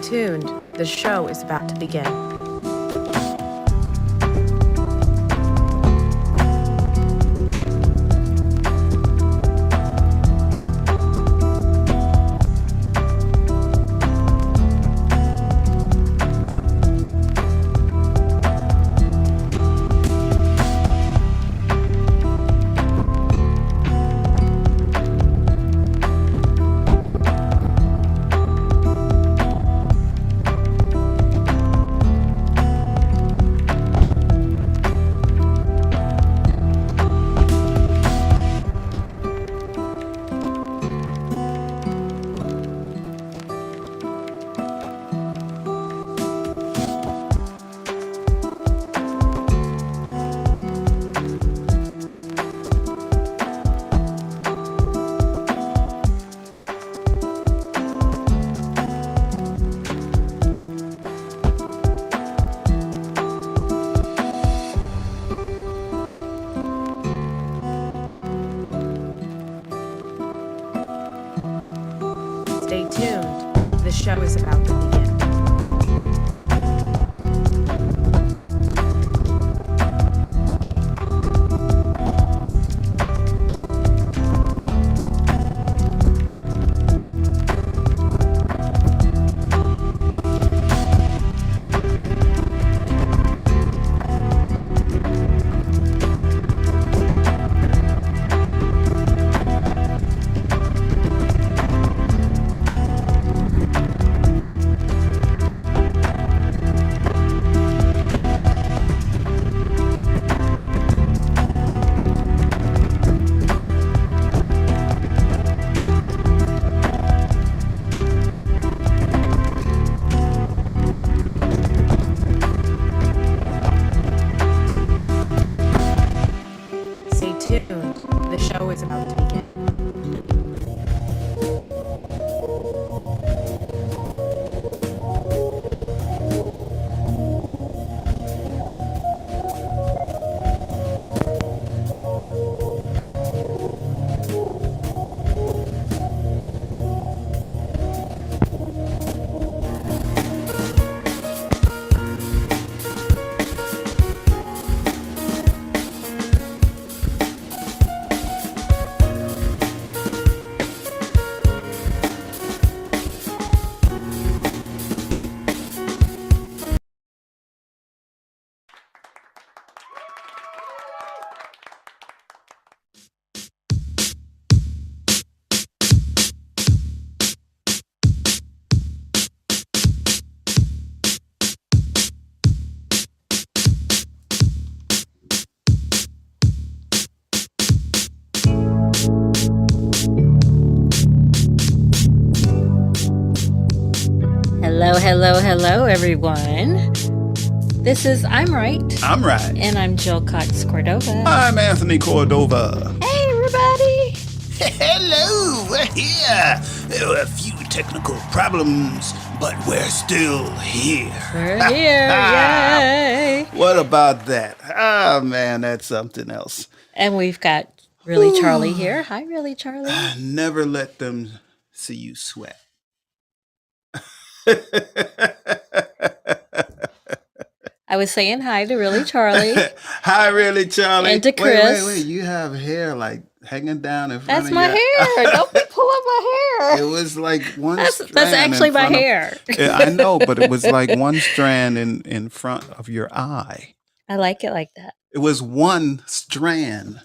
tuned. The show is about to begin. Stay tuned. The show is about to begin. Stay tuned. The show is about to begin. Hello, everyone. This is I'm Right. I'm right. And I'm Jill Cox Cordova. I'm Anthony Cordova. Hey, everybody. Hello, we're here. There were a few technical problems, but we're still here. We're here. Yay. What about that? Ah, man, that's something else. And we've got Really Charlie here. Hi, Really Charlie. Never let them see you sweat. I was saying hi to Really Charlie. Hi, Really Charlie. And to Chris. Wait. You have hair like hanging down in front That's of my your... hair. Don't pull up my hair. It was like one strand. That's actually my hair. I know, but it was like one strand in front of your eye. I like it like that. It was one strand.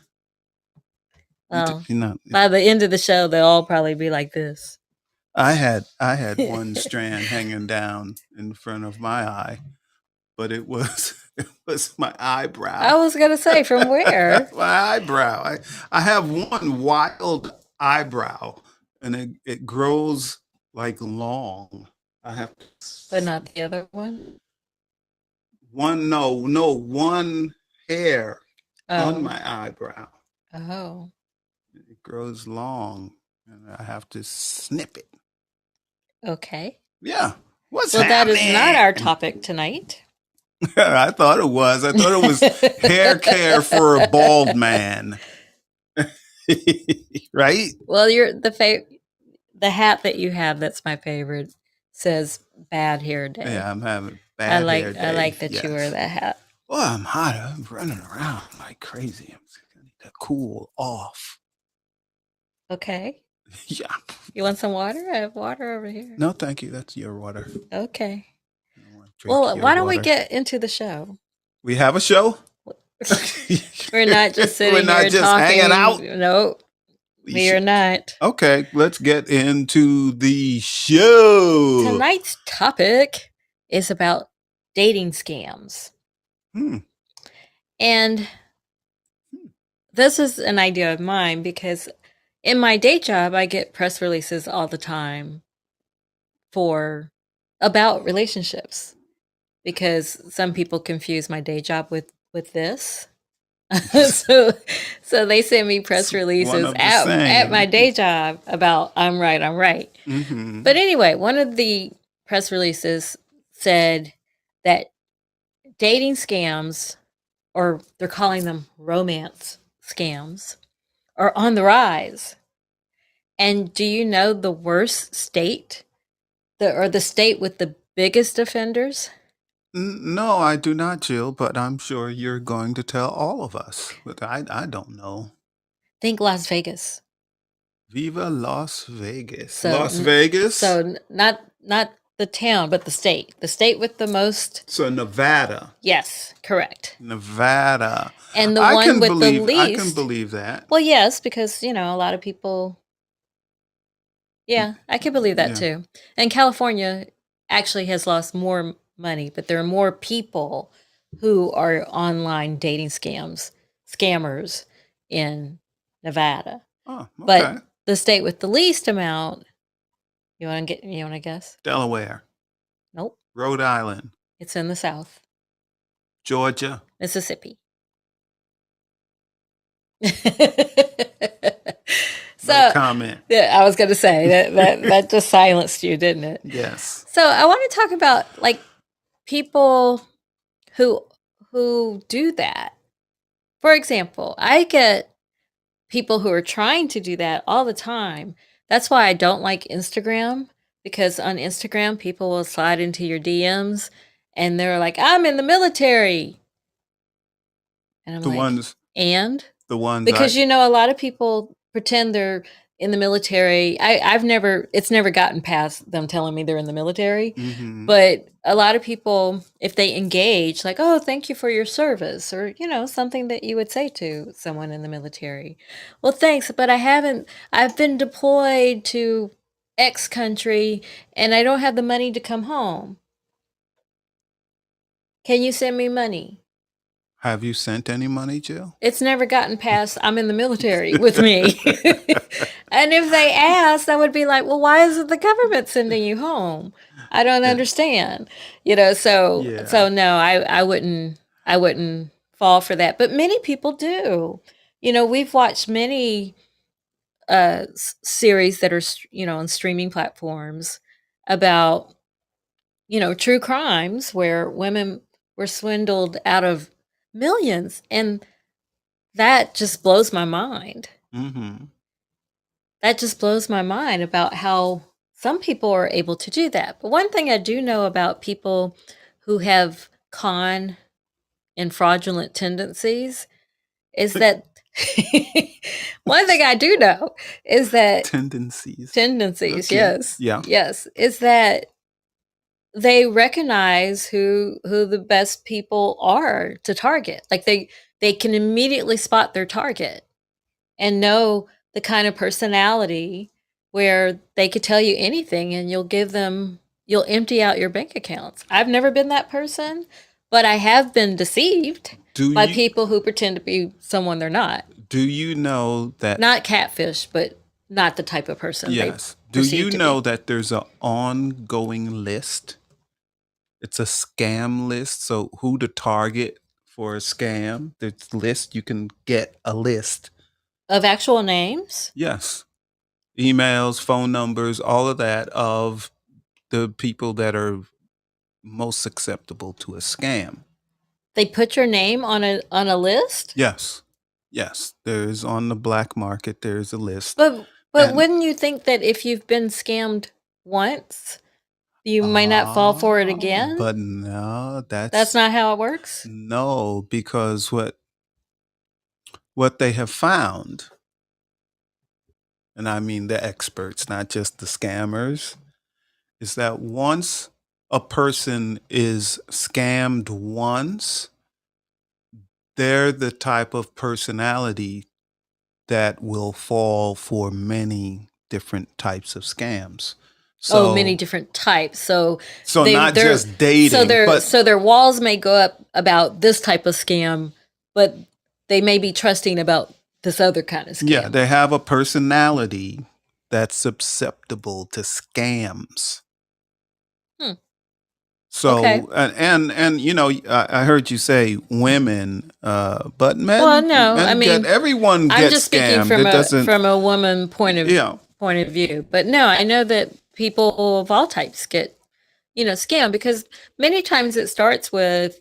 Well, You know, by the end of the show, they'll all probably be like this. I had one strand hanging down in front of my eye, but it was my eyebrow. I was going to say, from where? My eyebrow. I have one wild eyebrow, and it grows like long. I have, But not the other one? one hair on my eyebrow. Oh. It grows long, and I have to snip it. Okay. Yeah. What's Well, that happening? is not our topic tonight. I thought it was. I thought it was hair care for a bald man. Right? Well, the hat that you have that's my favorite says bad hair day. Yeah, I'm having I bad like hair I day. like that you wear Yes. that hat. Well, I'm hot. I'm running around like crazy. I need to cool off. Okay. Yeah. You want some water? I have water over here. No, thank you. That's your water. Okay. I don't want to drink Well, your why don't we water. get into the show? We have a show? We're not just We're sitting not here just talking. hanging out. Nope. We are not. Okay, let's get into the show. Tonight's topic is about dating scams. Hmm. And this is an idea of mine because in my day job, I get press releases all the time about relationships because some people confuse my day job with this. so they send me press releases at my day job about I'm right. Mm-hmm. But anyway, one of the press releases said that dating scams, or they're calling them romance scams, are on the rise. And do you know the worst state, the state with the biggest offenders? No, I do not, Jill, but I'm sure you're going to tell all of us. But I don't know. Think Las Vegas. Viva Las Vegas. So, Las Vegas? So not the town, but the state. The state with the most. So Nevada. Yes, correct. Nevada. And the one with the least. I can believe that. Well, yes, because, a lot of people. Yeah, I can believe that too. And California actually has lost more money, but there are more people who are online dating scammers in Nevada. Oh, okay. But the state with the least amount, you want to guess? Delaware. Nope. Rhode Island. It's in the South. Georgia. Mississippi. No comment. Yeah, I was going to say that just silenced you, didn't it? Yes. So I want to talk about like people who do that. For example, I get people who are trying to do that all the time. That's why I don't like Instagram, because on Instagram people will slide into your DMs and they're like, "I'm in the military," and I'm because a lot of people pretend they're in the military. It's never gotten past them telling me they're in the military. Mm-hmm. But a lot of people, if they engage, like, "Oh, thank you for your service," or, something that you would say to someone in the military. "Well, thanks, but I've been deployed to X country and I don't have the money to come home. Can you send me money?" Have you sent any money, Jill? It's never gotten past "I'm in the military" with me. And if they ask, I would be like, "Well, why isn't the government sending you home? I don't understand." So no, I wouldn't fall for that. But many people do. We've watched many series that are, on streaming platforms about, true crimes where women were swindled out of millions, and that just blows my mind. Mm-hmm. That just blows my mind about how some people are able to do that. But one thing I do know about people who have con and fraudulent tendencies is that one thing I do know is that tendencies, okay. Yes, is that they recognize who the best people are to target. Like they can immediately spot their target and know the kind of personality where they could tell you anything and you'll empty out your bank accounts. I've never been that person, but I have been deceived by people who pretend to be someone they're not. Do you know that? Not catfish, but not the type of person. Yes. Do you know that there's an ongoing list? It's a scam list. So who to target for a scam? There's list. You can get a list of actual names. Yes. Emails, phone numbers, all of that of the people that are most susceptible to a scam. They put your name on a list? Yes. Yes. There's on the black market, there's a list. But wouldn't you think that if you've been scammed once, You might not fall for it again. But no, That's not how it works. no, because what they have found, and I mean the experts, not just the scammers, is that once a person is scammed once, they're the type of personality that will fall for many different types of scams. Oh, many So, different types. So so they not they're just dating, but so their walls may go up about this type of scam, but they may be trusting about this other kind of yeah, scam. they have a personality that's susceptible to scams. Hmm. So, Okay. and you know, I heard you say women, but Well, no, I men get mean, everyone I'm gets just speaking scammed. It doesn't, from a woman point of yeah, view. But no, I know that people of all types get, scammed because many times it starts with,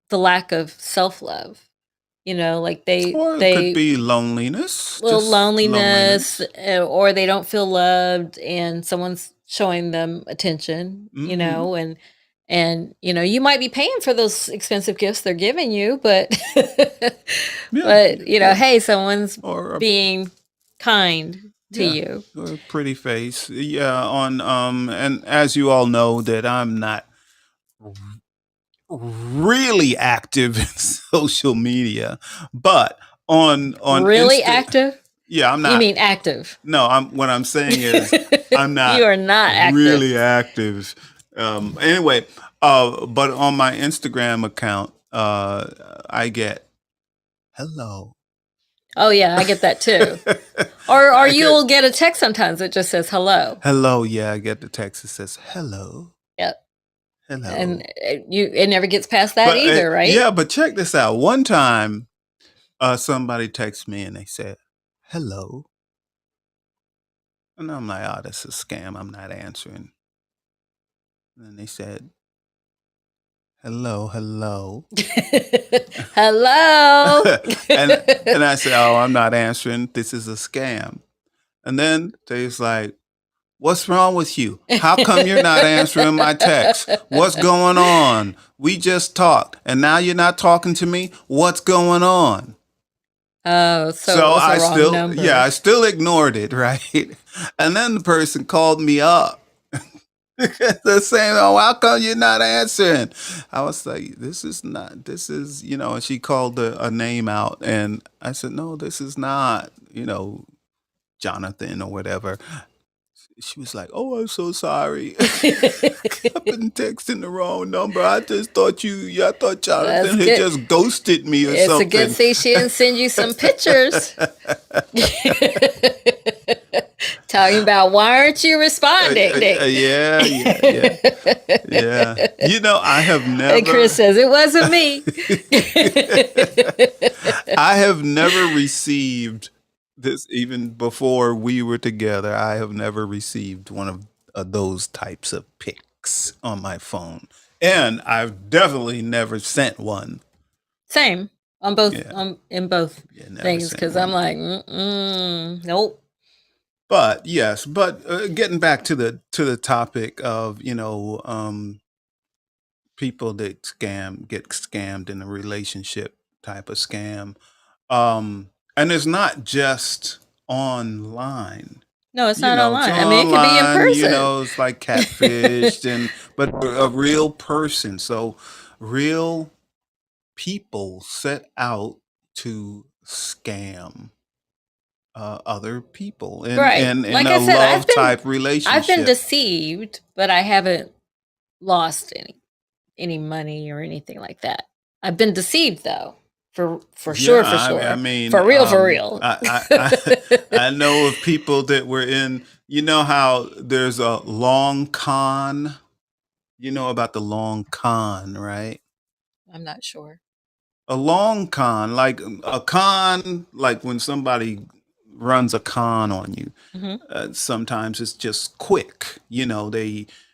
the lack of self-love. Like or it could they be loneliness, little just loneliness, loneliness. or they don't feel loved and someone's showing them attention, Hmm. and you might be paying for those expensive gifts they're giving you, but Yeah, but yeah, hey, someone's or being kind to yeah, you. or a pretty face. Yeah, on and as you all know, that I'm not really active in social media, but on Really Insta, active? yeah, I'm You not. mean active? No, I'm. What I'm saying is, I'm You not are not active. really active. Anyway, but on my Instagram account, I get hello. Oh yeah, I get that too. Or I you'll get get a text sometimes that just says hello. hello. Yeah, I get the text that says hello, Yep. And hello. it never gets past that But either, right? yeah, but check this out. One time, somebody texted me and they said hello, and I'm like, oh, that's a scam. I'm not answering. And then they said hello, hello. Hello. and I said, "Oh, I'm not answering. This is a scam." And then they was like, "What's wrong with you? How come you're not answering my text? What's going on? We just talked, and now you're not talking to me. What's going on?" Oh, so it So was a I wrong still, yeah, number. I still ignored it, right? And then the person called me up. They're saying, "Oh, how come you're not answering?" I was like, "This is not. This is, you know." And she called a name out, and I said, "No, this is not, Jonathan or whatever." She was like, "Oh, I'm so sorry. I've been texting the wrong number. I just thought I thought That's Jonathan had good. just ghosted me or It's a good something." thing she didn't send you some pictures. Talking about why aren't you responding? Yeah, yeah, yeah, yeah. I have And Chris never. says it wasn't me. I have never received this even before we were together. I have never received one of those types of pics on my phone, and I've definitely never sent one. Same on both Yeah, in both yeah, never things sent because I'm one. like, nope. But yes, but getting back to the topic of people that get scammed in a relationship type of scam. And it's not just online. No, it's not It's online. I mean, it could be in online, person. it's like catfished but a real person. So real people set out to scam other people Right. in Like a I said, love type I've been relationship. deceived, but I haven't lost any money or anything like that. I've been deceived though. For Yeah, sure, for I sure. mean, For real, for real. I know of people that were in. You know how there's a long con. You know about the long con, right? I'm not sure. A long con, like a con, like when somebody runs a con on you. Hmm. Sometimes it's just quick.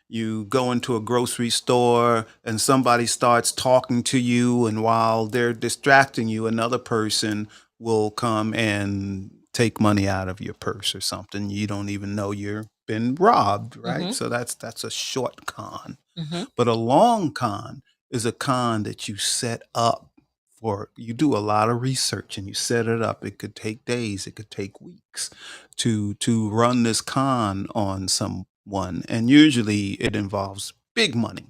You go into a grocery store and somebody starts talking to you, and while they're distracting you, another person will come and take money out of your purse or something. You don't even know you're been robbed, right? Mhm. So that's a short con. Mhm. But a long con is a con that you set up for. You do a lot of research and you set it up. It could take days, it could take weeks to run this con on someone, and usually it involves big money,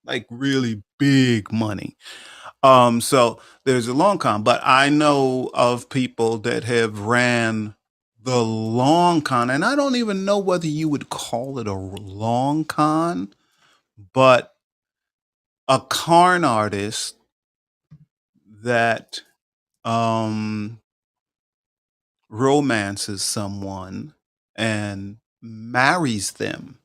like really big money. So there's a long con, but I know of people that have ran the long con, and I don't even know whether you would call it a long con, but a con artist that um romances someone and marries them,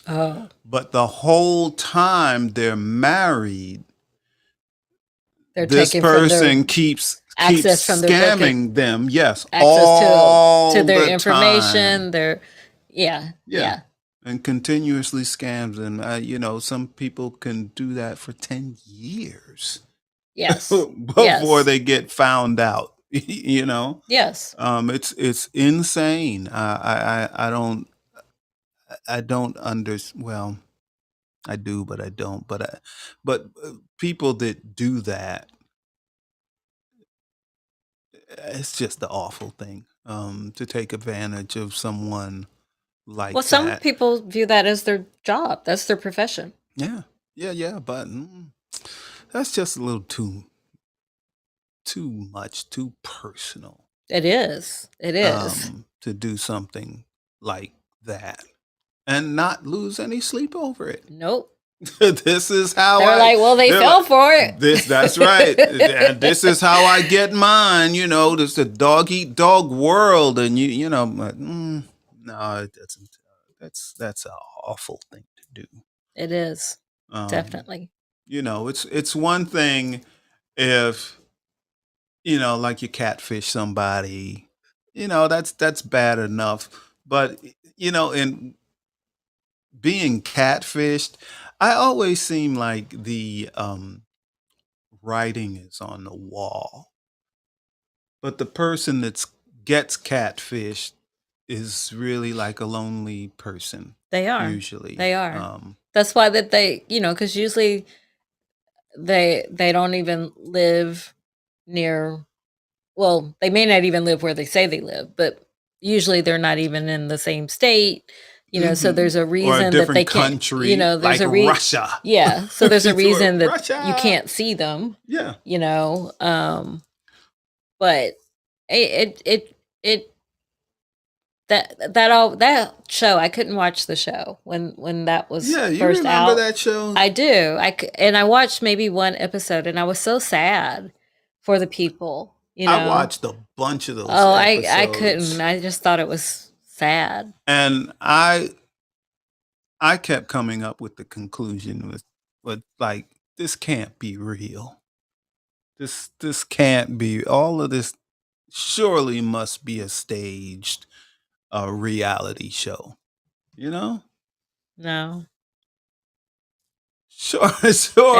Oh, but the whole time they're married, they're this taking from their person keeps access from their bank scamming them, yes, access to all their the information, time. their Yeah, yeah. and continuously scams them. Some people can do that for 10 years Yes. before Yes. they get found out. you know, Yes. it's insane. I don't well, I do, but I don't. But people that do that, it's just the awful thing. To take advantage of someone Well, like some that. people view that as their job. That's their profession. Yeah, yeah. But that's just a little too much, too personal. It is. It is. To do something like that and not lose any sleep over it. Nope. This is how They're like, well, they they're fell like, for it. that's right. And this is how I get mine. This is the dog eat dog world, and but, no, it doesn't. That's an awful thing to do. It is. Um, Definitely. it's one thing if like you catfish somebody, that's bad enough. But in being catfished, I always seem like the writing is on the wall. But the person that gets catfished is really like a lonely person, They are. usually. They are. That's why that they, because usually they don't even live near, well, they may not even live where they say they live, but usually they're not even in the same state, so there's a Or a reason that different they can't, country, there's like a Russia. yeah, so there's a It's reason that Russia. you can't see them, Yeah. but it that show, I couldn't watch the show when that was Yeah, you first remember out. that show? I do. And I watched maybe one episode, and I was so sad for the people. I watched a bunch of those Oh, episodes. I couldn't. I just thought it was sad. And I kept coming up with the conclusion with like, this can't be real. This can't be. All of this surely must be a staged reality show. No, Surely,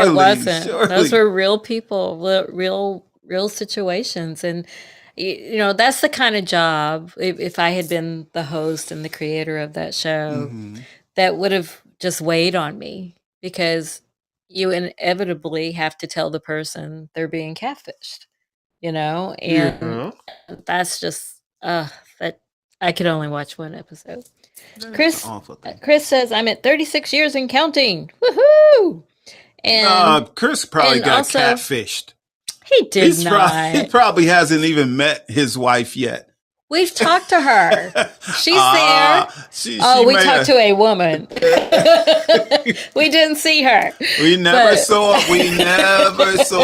it wasn't. surely. Those were real people, real situations, and that's the kind of job. If I had been the host and the creator of that show, that would have just weighed on me, because you inevitably have to tell the person they're being catfished, and that's just that I could only watch one episode. That's an awful thing. Chris says, I'm at 36 years and counting. Woohoo! And Chris probably got also, catfished. He did not. He probably hasn't even met his wife yet. We've talked to her. She's there. We talked to a woman. We didn't see her. We never saw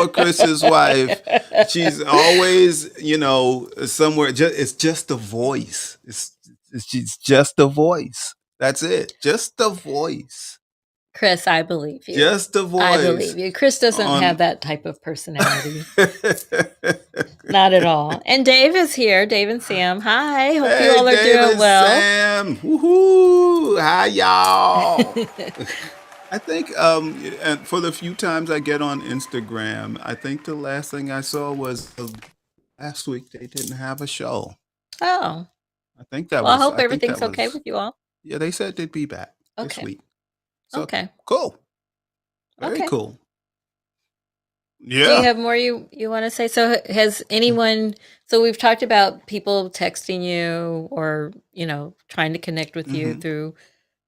Chris's wife. She's always, somewhere. It's just a voice. It's just a voice. That's it. Just a voice. Chris, I believe you. Just a voice. I believe you. Chris doesn't have that type of personality. Not at all. And Dave is here. Dave and Sam. Hi. Hope you all are doing well. Sam. Woohoo. Hi, y'all. I think and for the few times I get on Instagram, I think the last thing I saw was last week they didn't have a show. Oh. I think that well, was. I hope everything's okay with you all. Yeah, they said they'd be back this Okay. week. So Okay. cool. Very Okay. cool. Do you Yeah. have more you want to say? So has anyone, so we've talked about people texting you or, trying to connect with you Hmm.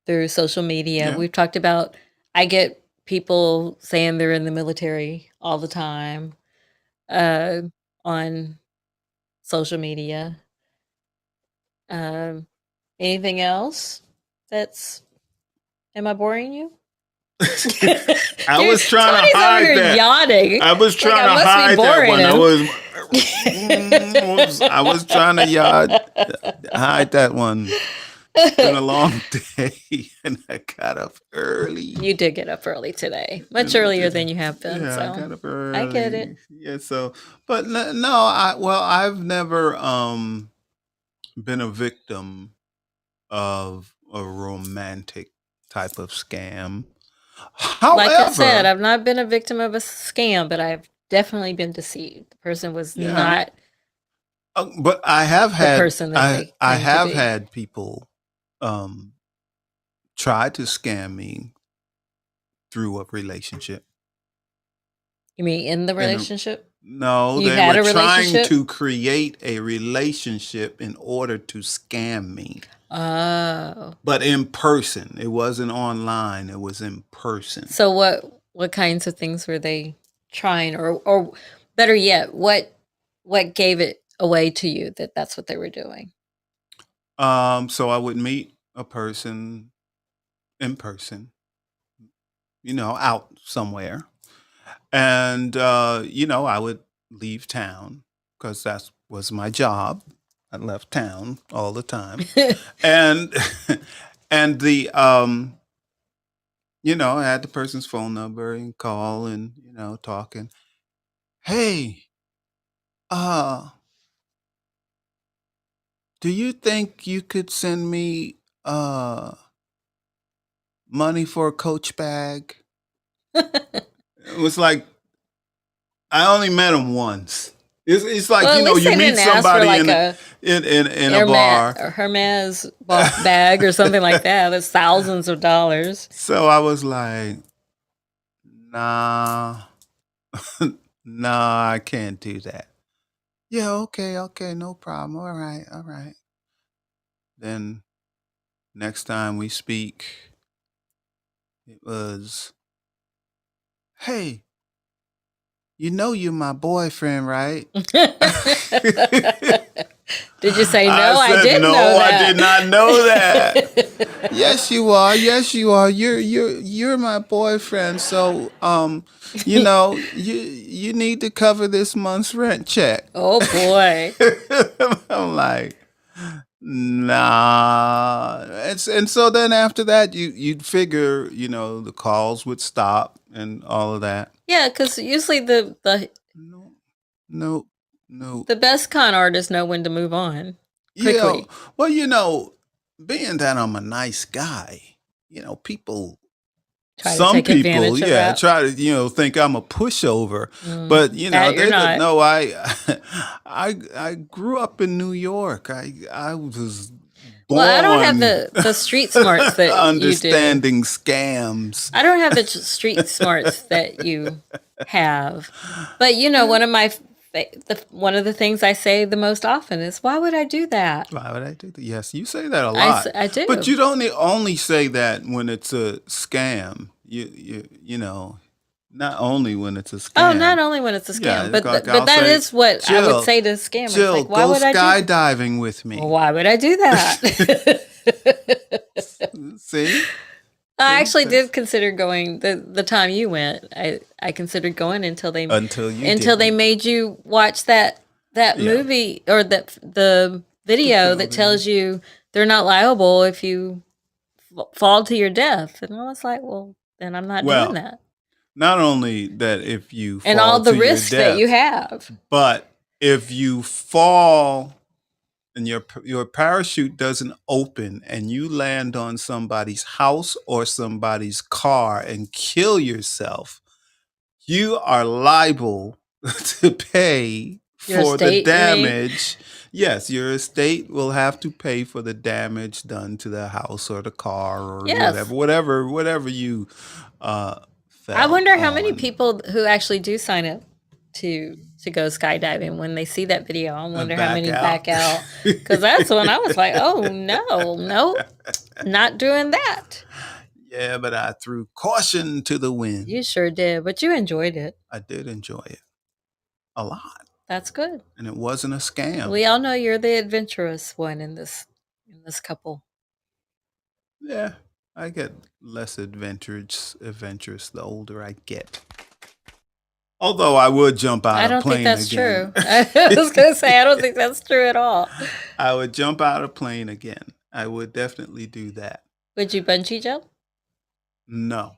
through social media. Yeah. We've talked about, I get people saying they're in the military all the time uh, on social media. Um, Anything else that's, am I boring you? I was trying to Tony's over hide here that. yawning. I was Like trying I to must be hide that boring one. him. I was trying to hide that one. It's been a long day, and I got up early. You did get up early today, much And I earlier did. than you have been. Yeah, I So got up I get it. early. Yeah, so but no, I've never been a victim of a romantic type of scam. Like I said, However, I've not been a victim of a scam, but I've definitely been deceived. The person was yeah, not but I have the had person that they I claimed to have be. had people um try to scam me through a relationship. You mean in the And relationship? no, You they had were a trying relationship? to create a relationship in order to scam me. Oh. But in person. It wasn't online. It was in person. So what kinds of things were they trying, or better yet, what gave it away to you that that's what they were doing? So I would meet a person in person, out somewhere. And I would leave town because that was my job. I left town all the time. And and the I had the person's phone number and call and talking. Hey, uh, do you think you could send me money for a Coach bag? It was like I only met him once. It's like Well, at least you they meet didn't ask for somebody like in a in a Hermes bar. or Hermes bag or something like that. That's thousands of dollars. So I was like, nah, nah, I can't do that. Yeah, okay, no problem. All right, all right. Then next time we speak, it was, hey, you're my boyfriend, right? Did you say no? I I said, didn't no, know I that. did not know that. Yes, you are. Yes, you are. You're my boyfriend. So, you need to cover this month's rent check. Oh boy. I'm like, nah. And so then after that, you'd figure, the calls would stop and all of that. Yeah, because usually No, no, no. the best con artists know when to move on Yeah. quickly. Well, being that I'm a nice guy, people, Try to some take people, advantage of yeah, that. try to, think I'm a pushover. But, That you're they don't not. know I grew up in New York. I was Well, I don't have born the street smarts that you do. understanding scams. I don't have the street smarts that you have. But one of my one of the things I say the most often is, "Why would I do that?" Why would I do that? Yes, you say that a lot, I but do. you don't only say that when it's a scam. Not only when it's a Oh, not scam. only when it's a Yeah, scam, but like but I'll that say, is what I would Jill, say to scammers. Jill, Like, why go would I do? skydiving with Well, me. why would I do that? See, I see, actually did consider going the time you went. I considered going until until you they didn't. made you watch that Yeah, movie or the the video that film. tells you they're not liable if you fall to your death. And I was like, well, then I'm not doing Well, that. not only that if you And all fall the to your risks that you death, have. but if you fall and your parachute doesn't open and you land on somebody's house or somebody's car and kill yourself, you are liable to pay Your for the estate, you mean? damage Yes, your estate will have to pay for the damage done to the house or the car or Yes. whatever you I fell wonder how many on. people who actually do sign up to go skydiving when they see that video. I wonder how Back many out. back out because that's when I was like, oh no, nope, not doing that. Yeah, but I threw caution to the wind. You sure did, but you enjoyed it. I did enjoy it a lot, That's good. and it wasn't a scam. We all know you're the adventurous one in this couple. Yeah, I get less adventurous the older I get. Although I would jump out I of a don't think plane that's again. true. I was gonna say I don't think that's true at all. I would jump out of a plane again. I would definitely do that. Would you bungee jump? No.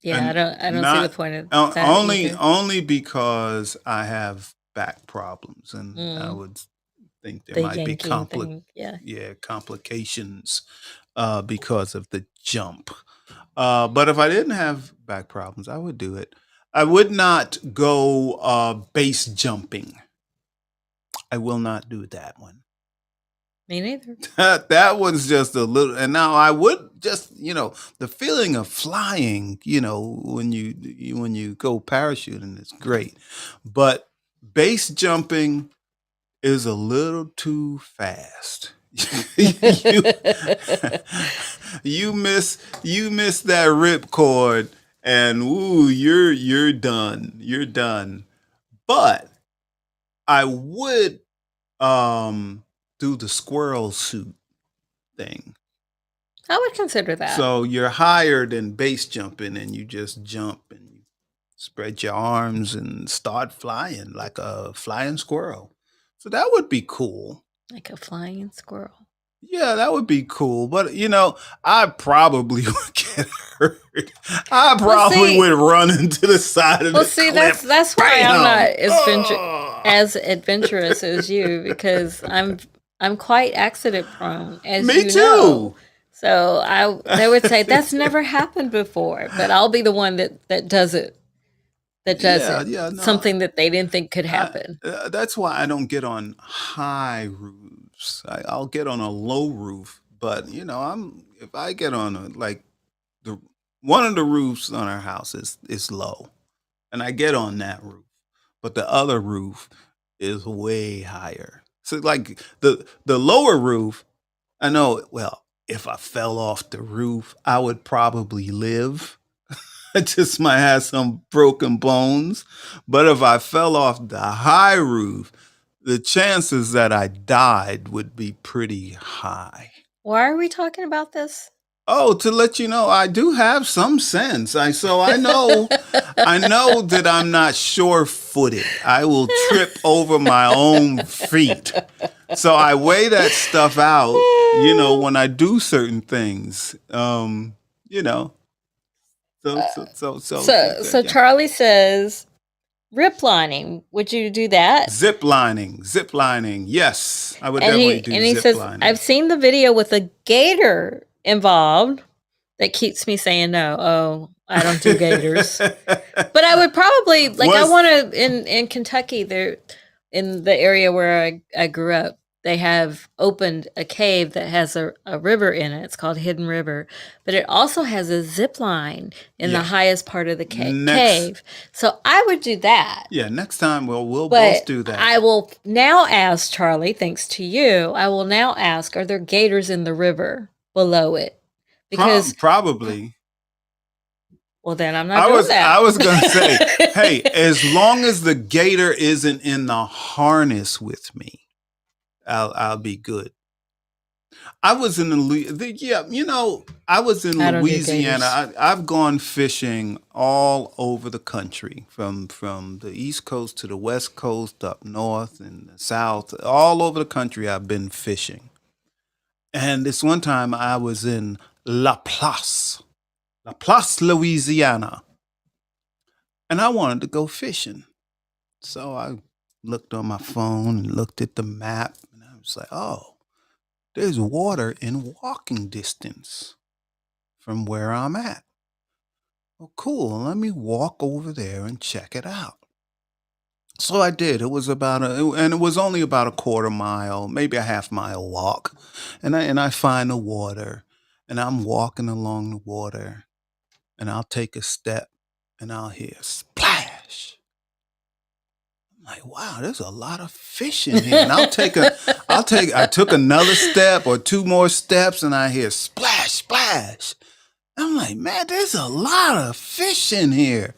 Yeah, And I don't see the not point of that either. only because I have back problems, and I Mm, would think there the might be yanking thing. Yeah. complications because of the jump. But if I didn't have back problems, I would do it. I would not go base jumping. I will not do that one. Me neither. That one's just a little. And now I would just, the feeling of flying, when you go parachuting is great, but base jumping is a little too fast. you, you miss that ripcord, and ooh, you're done. You're done. But I would do the squirrel suit thing. I would consider that. So you're higher than base jumping, and you just jump and you spread your arms and start flying like a flying squirrel. So that would be cool. Like a flying squirrel. Yeah, that would be cool. But I probably would get hurt. I probably would run into the side of the cliff. That's why I'm Bam! not as adventurous as you, because I'm quite accident prone, as Me you too. know. So they would say that's never happened before, but I'll be the one that does it. That does it. Yeah, no, Something that they didn't think could happen. That's why I don't get on high roofs. I'll get on a low roof, but if I get on one of the roofs on our house is low, and I get on that roof, but the other roof is way higher. So like the lower roof, I know. Well, if I fell off the roof, I would probably live. I just might have some broken bones. But if I fell off the high roof, the chances that I died would be pretty high. Why are we talking about this? Oh, to let you know, I do have some sense. So I know that I'm not sure-footed. I will trip over my own feet. So I weigh that stuff out, when I do certain things. So Charlie says, riplining. Would you do that? Zip lining. Yes, I would definitely do. And he zip says, lining. I've seen the video with a gator involved. That keeps me saying no. Oh, I don't do gators. But I would probably I want to in Kentucky there, in the area where I grew up. They have opened a cave that has a river in it. It's called Hidden River. But it also has a zip line in the highest part of the cave. So I would do that. Yeah, next time we'll both do that. I will now ask Charlie, thanks to you, I will now ask, are there gators in the river below it? Because probably. Well, then I'm not doing that. I was going to say, hey, as long as the gator isn't in the harness with me, I'll be good. I was in I was in Louisiana. I've gone fishing all over the country, from the East Coast to the West Coast, up north and the South, all over the country. I've been fishing. And this one time I was in Laplace, Louisiana, and I wanted to go fishing. So I looked on my phone and looked at the map, and I was like, oh, there's water in walking distance from where I'm at. Well, cool. Let me walk over there and check it out. So I did. It was and it was only about a quarter mile, maybe a half mile walk. And I find the water and I'm walking along the water and I'll take a step and I'll hear splash. I'm like, wow, there's a lot of fish in here. And I took another step or two more steps and I hear splash, splash. I'm like, man, there's a lot of fish in here.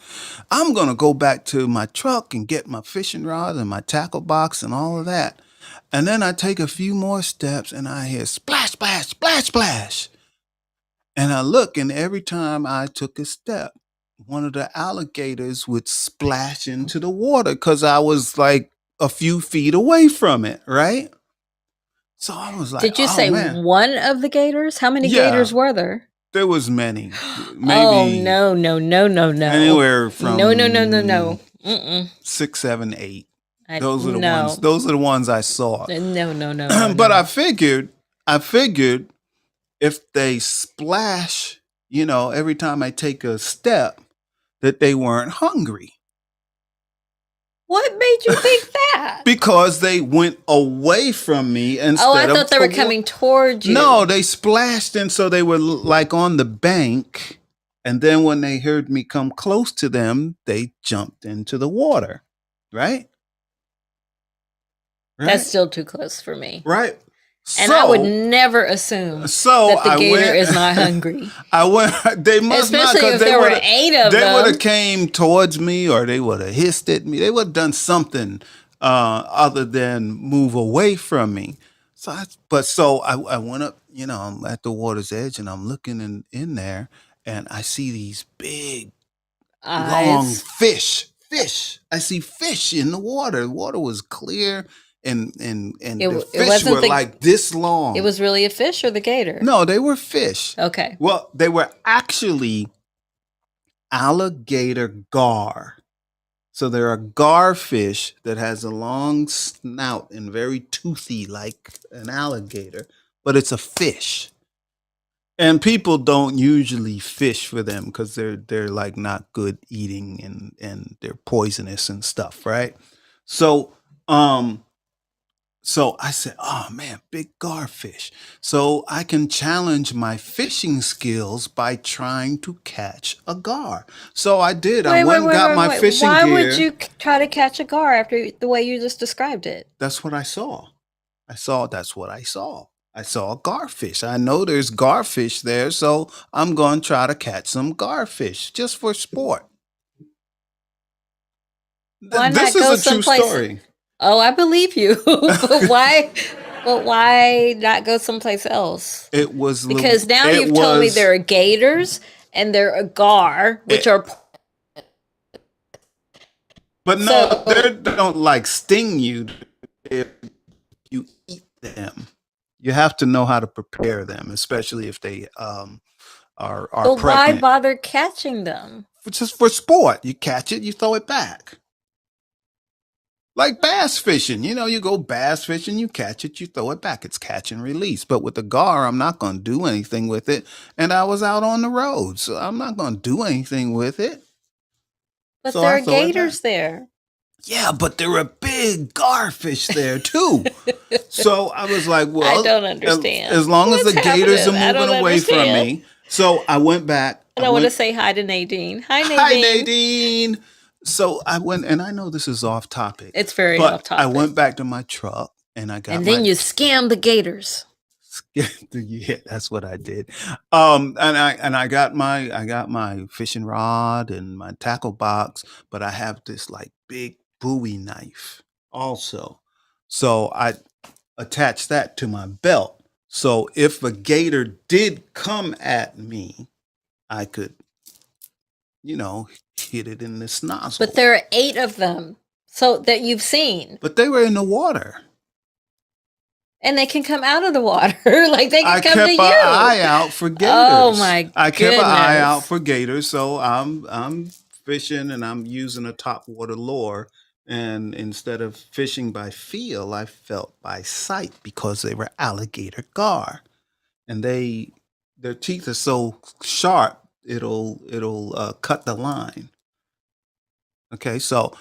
I'm going to go back to my truck and get my fishing rod and my tackle box and all of that. And then I take a few more steps and I hear splash, splash, splash, splash. And I look, and every time I took a step, one of the alligators would splash into the water because I was like a few feet away from it, right? So I was like, Did you oh say man. one of the gators? How many Yeah. gators were there? There was many. Oh, Maybe no. anywhere from No. Mm-mm. 6, 7, 8. I, Those are the no. ones. Those are the ones I saw. No. But I figured if they splash, every time I take a step, that they weren't hungry What made you think that? because they went away from me instead Oh, I of thought they were coming towards you. No, they splashed, and so they were like on the bank. And then when they heard me come close to them, they jumped into the water. Right? That's still too close for me. Right. And I would never assume that the gator is not hungry. They must not, Especially because if they there were would 8 of they them. would have came towards me, or they would have hissed at me. They would have done something other than move away from me. So I went up. I'm at the water's edge, and I'm looking in there, and I see these big long Eyes. fish. I see fish in the water. The water was clear, and the fish wasn't were like this long. It was really a fish or the gator? No, they were fish. Okay. Well, they were actually alligator gar. So they're a gar fish that has a long snout and very toothy like an alligator, but it's a fish. And people don't usually fish for them because they're like not good eating, and they're poisonous and stuff, right? So so I said, oh man, big garfish. So I can challenge my fishing skills by trying to catch a gar. So I did. I went and got my fishing Why gear. would you try to catch a gar after the way you just described it? That's what I saw. That's what I saw. I saw a garfish. I know there's garfish there, so I'm going to try to catch some garfish just for sport. Why not This go is a true someplace- story. Oh, I believe you. But why? But why not go someplace else? It was Because now you've told me there are gators and there are gar, which are. But no, they don't like sting you if you eat them. You have to know how to prepare them, especially if they are But why pregnant. bother catching them? Just for sport. You catch it, you throw it back. Like bass fishing. You go bass fishing, you catch it, you throw it back. It's catch and release. But with the gar, I'm not going to do anything with it. And I was out on the road, so I'm not going to do anything with it. But So there I are throw it gators back. there. Yeah, but there are big garfish there too. So I was like, well, I don't understand. As long as What's the gators are happening? I moving don't away from understand. me. So I went back. And I want to say hi to Nadine. Hi, Nadine. Hi, Nadine. So I went, and I know this is off topic. It's very but off topic. I went back to my truck and I got And then you scam the gators. Yeah, that's what I did. And I got my fishing rod and my tackle box, but I have this like big Bowie knife also. So I attached that to my belt. So if a gator did come at me, I could, hit it in this nozzle. But there are 8 of them, so that you've seen. But they were in the water. And they can come out of the water. Like they can I come kept to an you. eye out for gators. Oh my I kept an eye goodness. out for gators. So I'm fishing and I'm using a topwater lure. And instead of fishing by feel, I felt by sight because they were alligator gar. And their teeth are so sharp it'll cut the line. Okay, so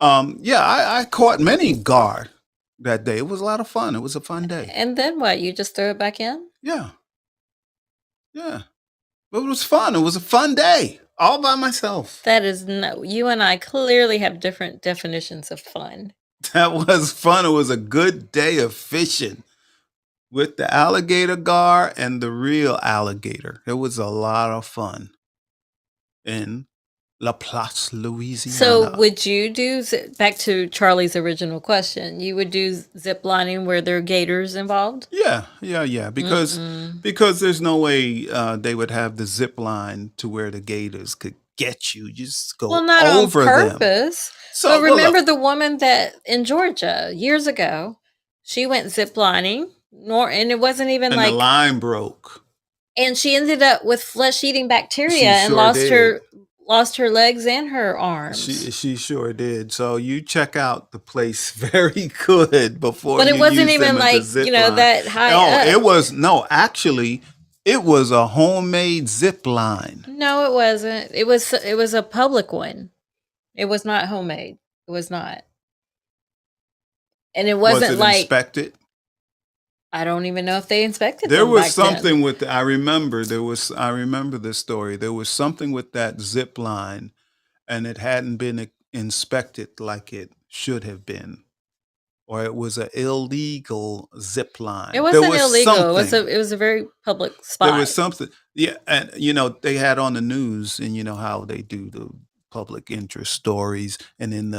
Yeah, I caught many gar that day. It was a lot of fun. It was a fun day. And then what? You just throw it back in? Yeah, yeah. It was fun. It was a fun day, all by myself. That is no. You and I clearly have different definitions of fun. That was fun. It was a good day of fishing with the alligator gar and the real alligator. It was a lot of fun in La Place, Louisiana. So, would you do back to Charlie's original question? You would do zip lining where there are gators involved? Yeah. Because there's no way they would have the zip line to where the gators could get you. You just go Well, not over on them. purpose. So But well, remember look, the woman that in Georgia years ago, she went zip lining, and it wasn't even and the like, line broke. and she ended up with flesh-eating bacteria She and sure did. lost her legs and her arms. She sure did. So you check out the place very good before. But it you wasn't use even them as a like, zip you know, line. that high No, up. it was no. Actually, it was a homemade zip line. No, it wasn't. It was a public one. It was not homemade. It was not. And it Was wasn't it like, inspected? I don't even know if they inspected There them was back then. something with. I remember the story. There was something with that zip line, and it hadn't been inspected like it should have been, or it was an illegal zip line. It wasn't there was illegal. Something. It was a very public spot. There was something. Yeah, and they had on the news, and you know how they do the public interest stories, and in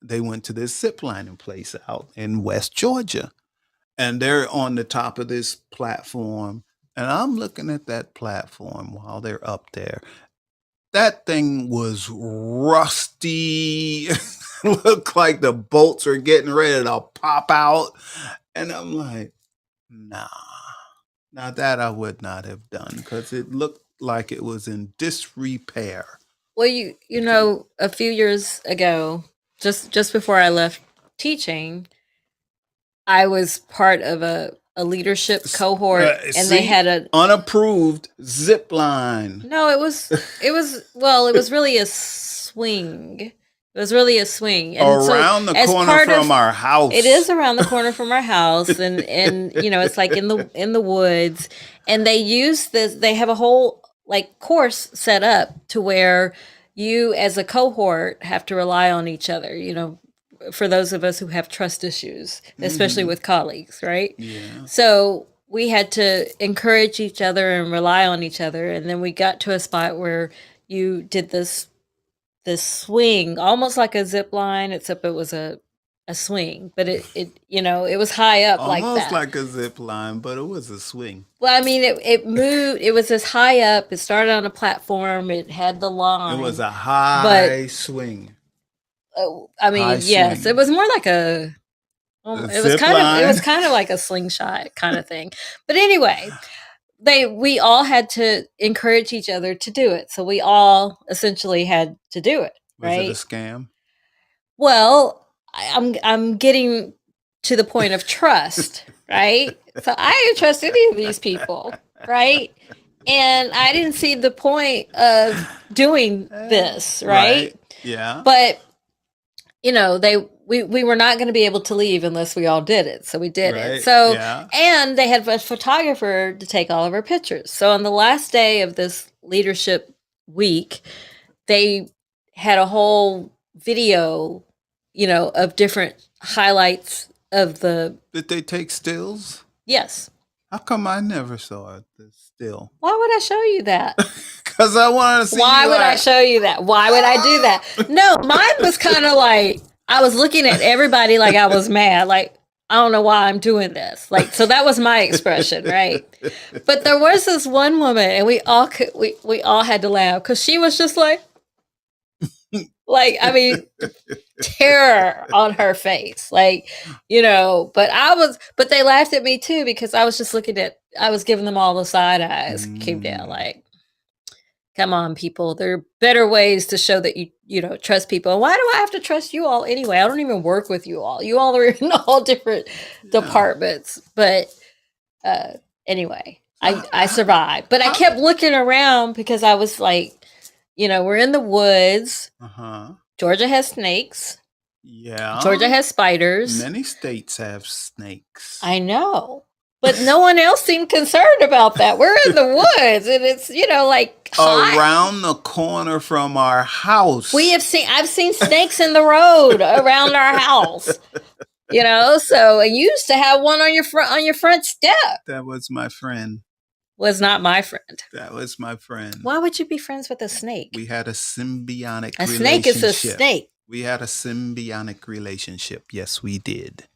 they went to this zip lining place out in West Georgia, and they're on the top of this platform, and I'm looking at that platform while they're up there. That thing was rusty. Looked like the bolts were getting ready to pop out. And I'm like, nah. Now that I would not have done because it looked like it was in disrepair. Well, you know, a few years ago, just before I left teaching, I was part of a leadership cohort, and they had a unapproved zip line. no. It was well, it was really a swing. It was really a swing, and around so, the as corner part from of, our house. It is around the corner from our house, and you know, it's like in the woods, and they use this. They have a whole like course set up to where you, as a cohort, have to rely on each other. You know, for those of us who have trust issues, especially with colleagues, right? Yeah. So we had to encourage each other and rely on each other, and then we got to a spot where you did this swing, almost like a zip line, except it was a swing, but it you know, it was high up like that. Almost like a zip line, but it was a swing. Well, I mean, it moved. It was this high up. It started on a platform. It had the line. It was a high swing. I mean, high yes, swing. it was more like it was zip kind of like a slingshot kind of thing. But anyway, we all had to encourage each other to do it. So we all essentially had to do it, right? Was it a scam? Well, I'm getting to the point of trust, right? So I didn't trust any of these people, right? And I didn't see the point of doing this, right? Yeah. But you know, we were not going to be able to leave unless we all did it. So we did it. So, and they had a photographer to take all of our pictures. So on the last day of this leadership week, they had a whole video, you know, of different highlights of the. Did they take stills? Yes. How come I never saw the still? Why would I show you that? Because I wanted to see. Why would I show you that? Why would I do that? No, mine was kind of like, I was looking at everybody like I was mad. Like, I don't know why I'm doing this. Like, so that was my expression, right? But there was this one woman, and we all had to laugh because she was just like, I mean, terror on her face, like, you know. But they laughed at me too because I was just I was giving them all the side eyes. Came down like, come on, people. There are better ways to show that you know, trust people. And why do I have to trust you all anyway? I don't even work with you all. You all are in all different departments. But anyway, I survived. But I kept looking around because I was like, you know, we're in the woods. Georgia has snakes. Yeah. Georgia has spiders. Many states have snakes. I know. But no one else seemed concerned about that. We're in the woods and it's, like hot. Around the corner from our house. I've seen snakes in the road around our house. So and you used to have one on your front step. That was my friend. Was not my friend. That was my friend. Why would you be friends with a snake? We had a symbiotic A relationship. snake is a snake. We had a symbiotic relationship. Yes, we did.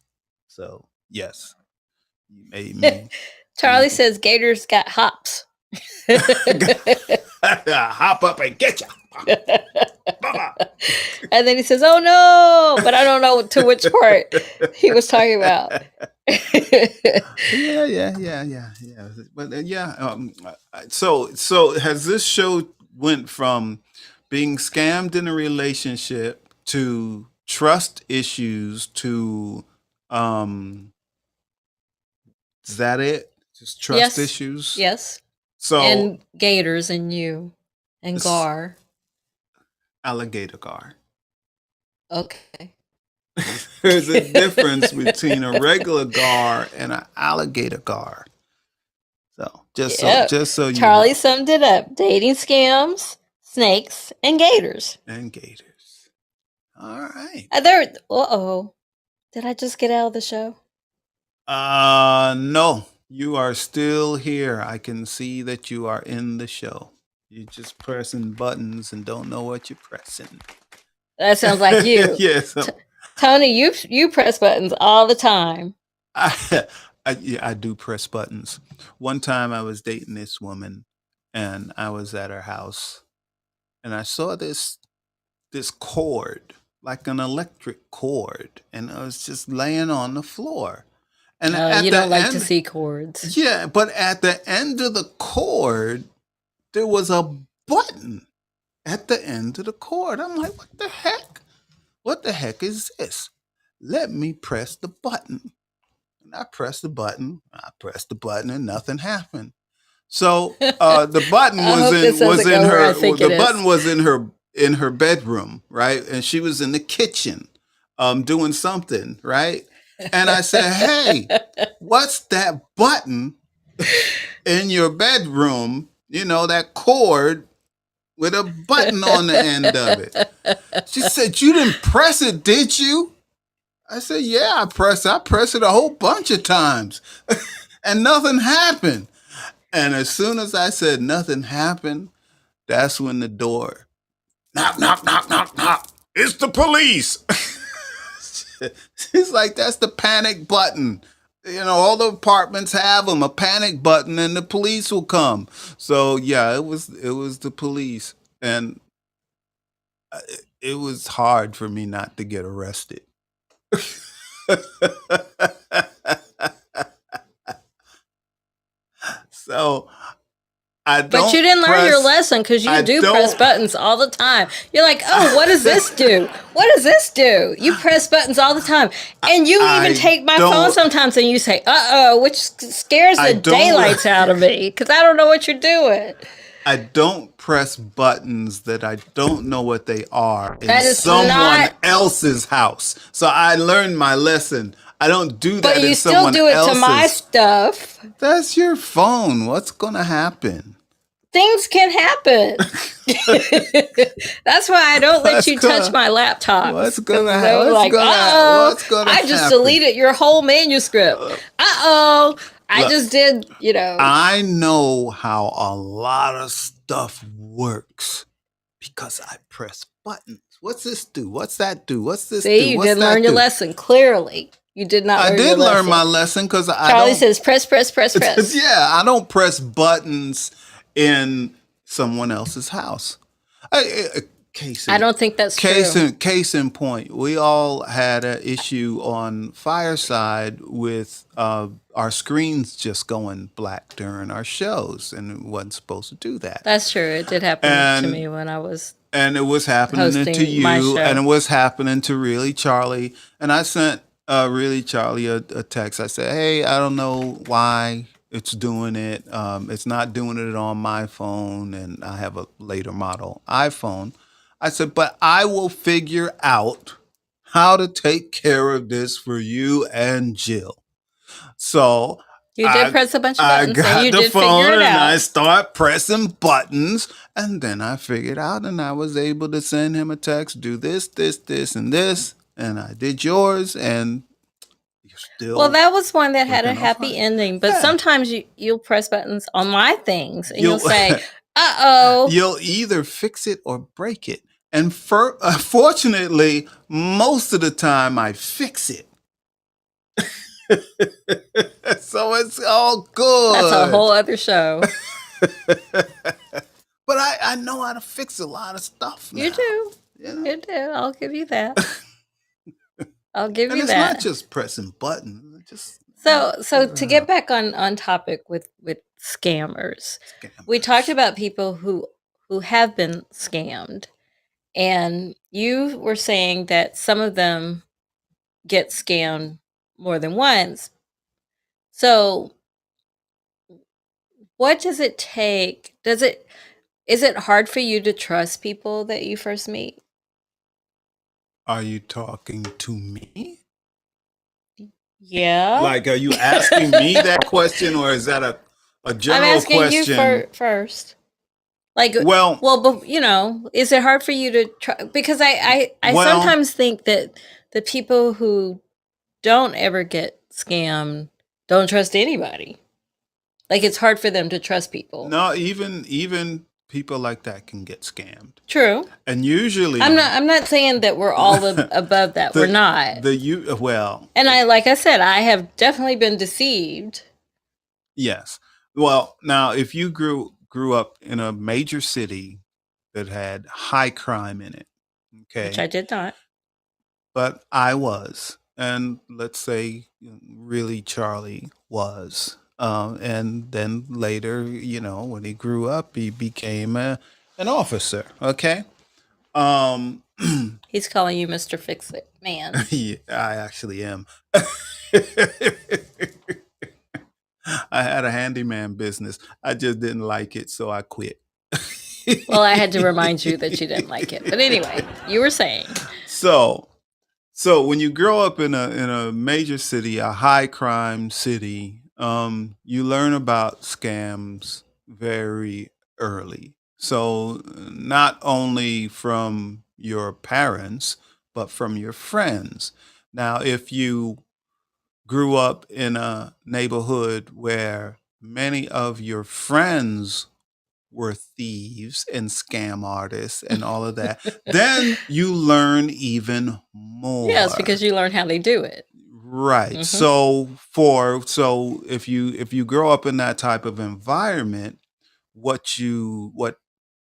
So, yes. You made me. Charlie says gators got hops. Hop up and get you. And then he says, "Oh no!" But I don't know to which part he was talking about. Yeah. But so has this show went from being scammed in a relationship to trust issues to is that it? Just trust Yes. issues? Yes. So And gators and you and Gar. alligator gar. Okay. There's a difference between a regular gar and an alligator gar. So Yep. just so you Charlie summed it up: dating scams, snakes, and gators. know. And gators. All right. Did I just get out of the show? No. You are still here. I can see that you are in the show. You're just pressing buttons and don't know what you're pressing. That sounds like you. Yes. Tony, you press buttons all the time. I do press buttons. One time I was dating this woman and I was at her house and I saw this cord, like an electric cord, and it was just laying on the floor. And at You the don't like to end- see cords. Yeah, but at the end of the cord, there was a button at the end of the cord. I'm like, what the heck? What the heck is this? Let me press the button. And I pressed the button. And nothing happened. So the button I hope this doesn't go where I think it is. button was in her bedroom, right? And she was in the kitchen doing something, right? And I said, "Hey, what's that button in your bedroom? That cord with a button on the end of it." She said, "You didn't press it, did you?" I said, "Yeah, I pressed it a whole bunch of times and nothing happened." And as soon as I said nothing happened, that's when the door, knock, knock, knock, knock, knock. It's the police. She's like, "That's the panic button. All the apartments have them, a panic button, and the police will come." So yeah, it was the police, and it was hard for me not to get arrested. So I don't. But you didn't learn your press- lesson because you I do don't- press buttons all the time. You're like, "Oh, what does this do? What does this do?" You press buttons all the time. And you I even take my don't- phone sometimes and you say, "Uh-oh," which scares I the don't- daylights out of me because I don't know what you're doing. I don't press buttons that I don't know what they are in That is someone not- else's house. So I learned my lesson. I don't do that But in you still someone do it else's. to my stuff. That's your phone. What's gonna happen? Things can happen. That's why I don't let What's you gonna- touch my laptop. what's gonna I happen? was like, What's gonna I just happen? deleted your whole manuscript. I Look, just did, I know how a lot of stuff works because I press buttons. What's this do? What's that do? What's this do? See, you What's didn't that learn your do? lesson. Clearly, you did not. I learn did your learn lesson. my lesson because I Charlie don't. says, "Press, press, press, press." Yeah, I don't press buttons in someone else's house. I don't think that's true. Case in point, we all had an issue on Fireside with our screens just going black during our shows, and it wasn't supposed to do that. That's true. It did happen And- to me when I was. And it was happening to Hosting my you, show. and it was happening to Really Charlie. And I sent Really Charlie a text. I said, "Hey, I don't know why it's doing it. It's not doing it on my phone, and I have a later model iPhone." I said, but I will figure out how to take care of this for you and Jill. So You did press a bunch of I buttons, and got you the did figure phone it and I out. start pressing buttons, and then I figured out, and I was able to send him a text, do this, this, this, and this, and I did yours, and you're still Well, that was one that had a working on happy fine. ending, but Yeah. sometimes you'll press buttons on my things, and you'll You'll- say, "Uh-oh." You'll either fix it or break it. And fortunately, most of the time I fix it. So it's all good. That's a whole other show. But I know how to fix a lot of stuff now. You do. You know? You do. I'll give you that. I'll give And you it's that. not just pressing buttons. It's just So to get back on topic with scammers, we talked about people who have been scammed, and you were saying that some of them get scammed more than once. So what does it take? Is it hard for you to trust people that you first meet? Are you talking to me? Yeah. Like, are you asking me that question, or is that a general I'm asking question? you first. Like, Well, but is it hard for you to try? Because I Well- sometimes think that the people who don't ever get scammed don't trust anybody. Like, it's hard for them to trust people. no, even people like that can get scammed. True. And usually, I'm not saying that we're all above that. We're not. Well, And like I said, I have definitely been deceived. yes. Well, now if you grew up in a major city that had high crime in it, okay, Which I did not. but I was, and let's say really Charlie was, and then later, when he grew up, he became an officer. Okay. He's calling you Mr. Fix-It Man. Yeah, I actually am. I had a handyman business. I just didn't like it, so I quit. Well, I had to remind you that you didn't like it. But anyway, you were saying. So when you grow up in a major city, a high crime city, you learn about scams very early. So not only from your parents, but from your friends. Now, if you grew up in a neighborhood where many of your friends were thieves and scam artists and all of that, then you learn even more. Yes, because you learn how they do it. Right. Mhm. So if you grow up in that type of environment, what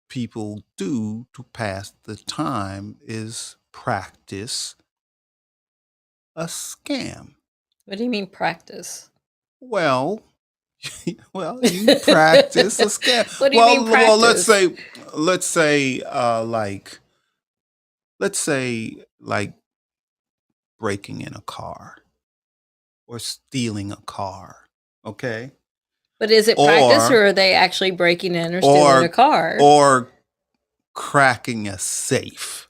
people do to pass the time is practice a scam. What do you mean practice? Well, you practice a scam. What do you mean Well, let's practice? say, like breaking in a car or stealing a car. Okay. But is it practice, Or- or are they actually breaking in or stealing a car? Or cracking a safe.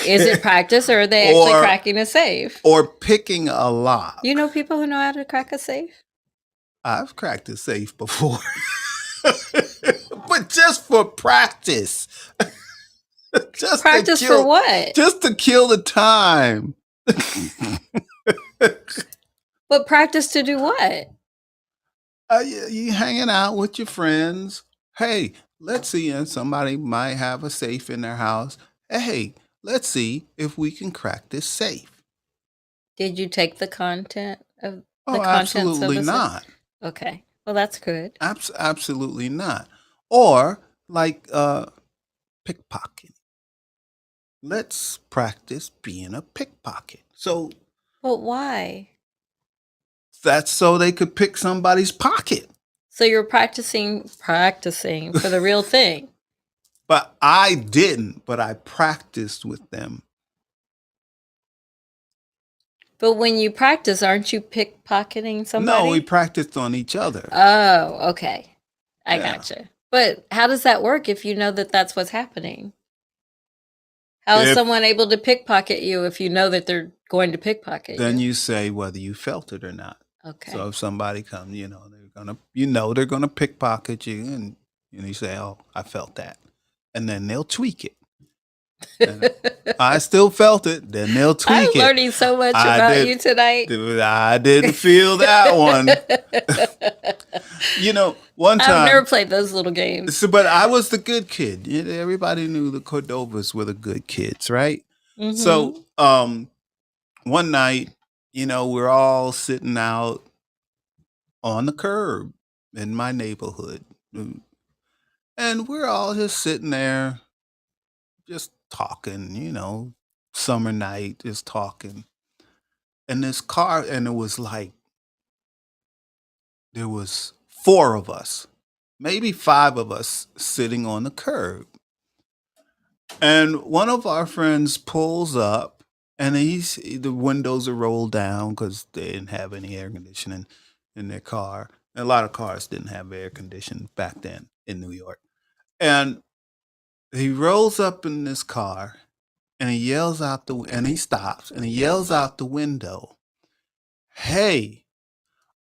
Is it practice, or are they actually Or- cracking a safe? Or picking a lock. You know people who know how to crack a safe? I've cracked a safe before. But just for practice. Just to Practice kill- for what? Just to kill the time. But practice to do what? You hanging out with your friends. Hey, let's see. And somebody might have a safe in their house. Hey, let's see if we can crack this safe. Did you take the content of Oh, contents of absolutely the safe? not. Okay. Well, that's good. Absolutely not. Or like pickpocketing. Let's practice being a pickpocket. So But why? that's so they could pick somebody's pocket. So you're practicing for the real thing. But I didn't, but I practiced with them. But when you practice, aren't you pickpocketing somebody? No, we practiced on each other. Oh, okay. I Yeah. gotcha. But how does that work if you know that that's what's happening? How is If someone able to pickpocket you if you know that they're going to pickpocket then you? you say whether you felt it or not. So Okay. if somebody comes, they're gonna pickpocket you, and you say, "Oh, I felt that," and then they'll tweak it. And I still felt it. Then they'll I'm tweak it. learning so much I about did. you tonight. I didn't feel that one. One I've never time. played those little games. So, but I was the good kid. Everybody knew the Cordovas were the good kids, right? Mm-hmm. So, one night, we're all sitting out on the curb in my neighborhood, and we're all just sitting there, just talking. Summer night, just talking. And this car, and it was like there was 4 of us, maybe 5 of us sitting on the curb. And one of our friends pulls up, and the windows are rolled down because they didn't have any air conditioning in their car. And a lot of cars didn't have air conditioning back then in New York. And he rolls up in this car, and he stops, and he yells out the window, "Hey,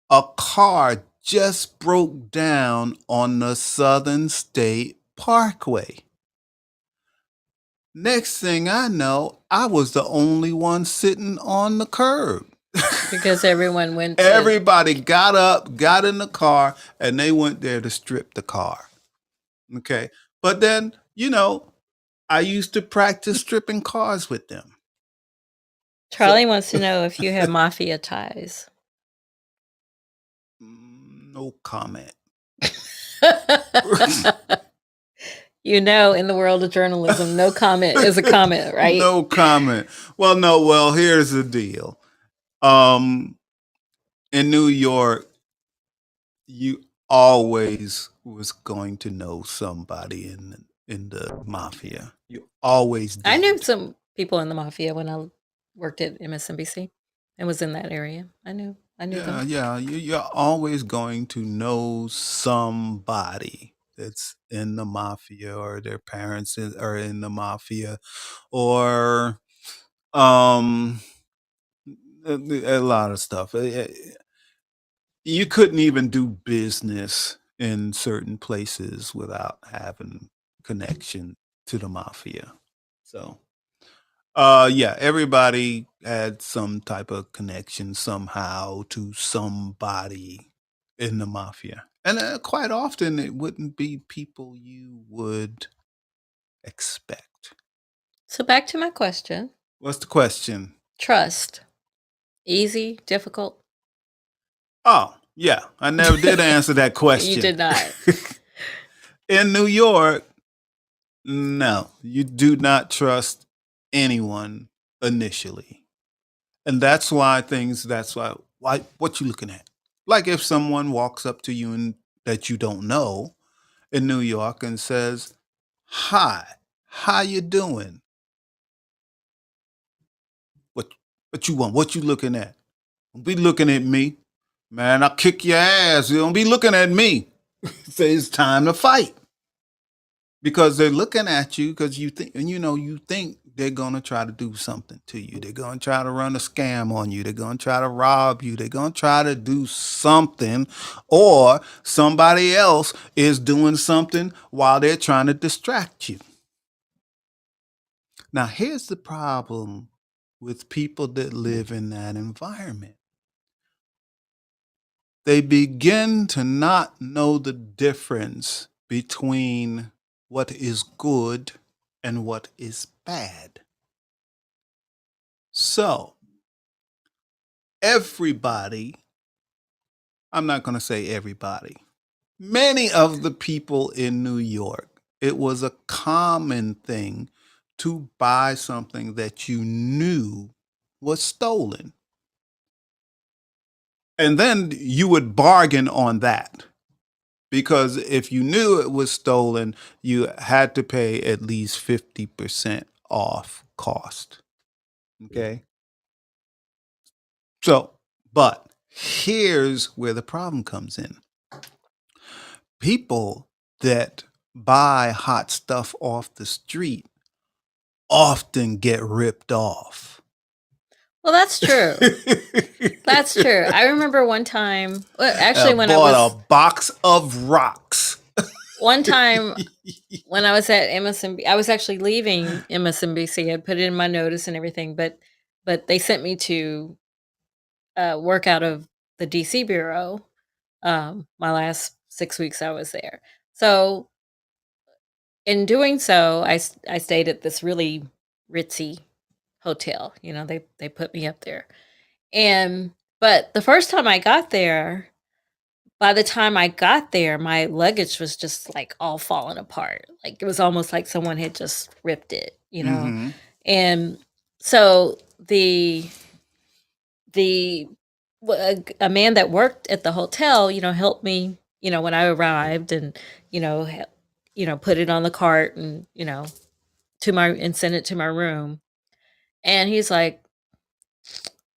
a car just broke down on the Southern State Parkway." Next thing I know, I was the only one sitting on the curb. Because everyone went to... Everybody got up, got in the car, and they went there to strip the car. Okay. But then, I used to practice stripping cars with them. Charlie wants to know if you have mafia ties. No comment. In the world of journalism, no comment is a comment, right? No comment. Well, no. Well, here's the deal. In New York, you always was going to know somebody in the mafia. You always did. I knew some people in the mafia when I worked at MSNBC and was in that area. I knew them. Yeah. You're always going to know somebody that's in the mafia, or their parents are in the mafia, or a lot of stuff. You couldn't even do business in certain places without having connection to the mafia. So, everybody had some type of connection somehow to somebody in the mafia. And quite often it wouldn't be people you would expect. So back to my question. What's the question? Trust. Easy, difficult? Oh, yeah. I never did answer that question. You did not. In New York, no, you do not trust anyone initially. And that's why what you looking at? Like if someone walks up to you and that you don't know in New York and says, "Hi, how you doing?" What you want? What you looking at? Don't be looking at me. Man, I'll kick your ass. You don't be looking at me. Say it's time to fight. Because they're looking at you because you think they're going to try to do something to you. They're going to try to run a scam on you. They're going to try to rob you. They're going to try to do something, or somebody else is doing something while they're trying to distract you. Now, here's the problem with people that live in that environment. They begin to not know the difference between what is good and what is bad. So, everybody, I'm not going to say everybody, many of the people in New York, it was a common thing to buy something that you knew was stolen. And then you would bargain on that. Because if you knew it was stolen, you had to pay at least 50% off cost. Okay? So, but here's where the problem comes in. People that buy hot stuff off the street often get ripped off. Well, that's true. That's true. I remember one time, well, actually, when I bought was a box of rocks. one time when I was at MSNBC, I was actually leaving MSNBC. I put it in my notice and everything, but they sent me to work out of the DC bureau. My last 6 weeks I was there. So in doing so, I stayed at this really ritzy hotel. You know, they put me up there, and but the first time I got there, by the time I got there, my luggage was just like all falling apart. Like it was almost like someone had just ripped it, you know. hmm And so the a man that worked at the hotel, you know, helped me, you know, when I arrived, and you know, put it on the cart, and you know, and send it to my room. And he's like,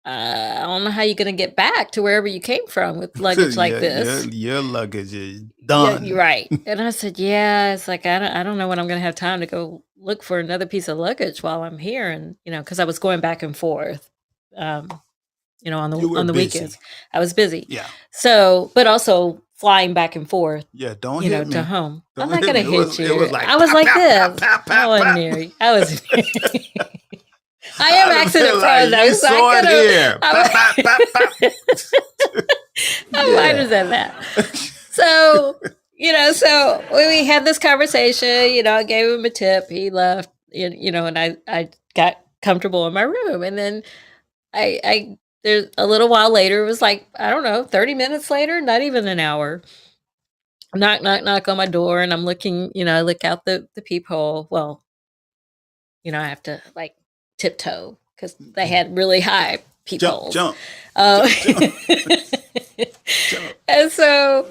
I don't know how you're gonna get back to wherever you came from with luggage like this. your luggage is Yeah, done. you're right. And I said, yeah, it's like I don't know when I'm gonna have time to go look for another piece of luggage while I'm here, and you know, because I was going back and forth, you know, You were on the busy. weekends. I was busy. Yeah. So, but also flying back and forth, Yeah, don't you know, hit me. to home. I'm Don't not gonna me. hit you. It was like I was pop, like pop, this. pop, pop, I pop, wasn't pop. near you. I was. I am I'd have accident been prone. like, I you was not saw it gonna. here. Pop, pop, pop, pop. I might have said that. So, you know, so we had this conversation, you know, I gave him a tip, he left, you know, and I got comfortable in my room. And then there's a little while later, it was like, I don't know, 30 minutes later, not even an hour. Knock, knock, knock on my door, and I'm looking, you know, I look out the peephole. Well, you know, I have to like tiptoe because they had really high peepholes. Jump. Jump. Jump. And so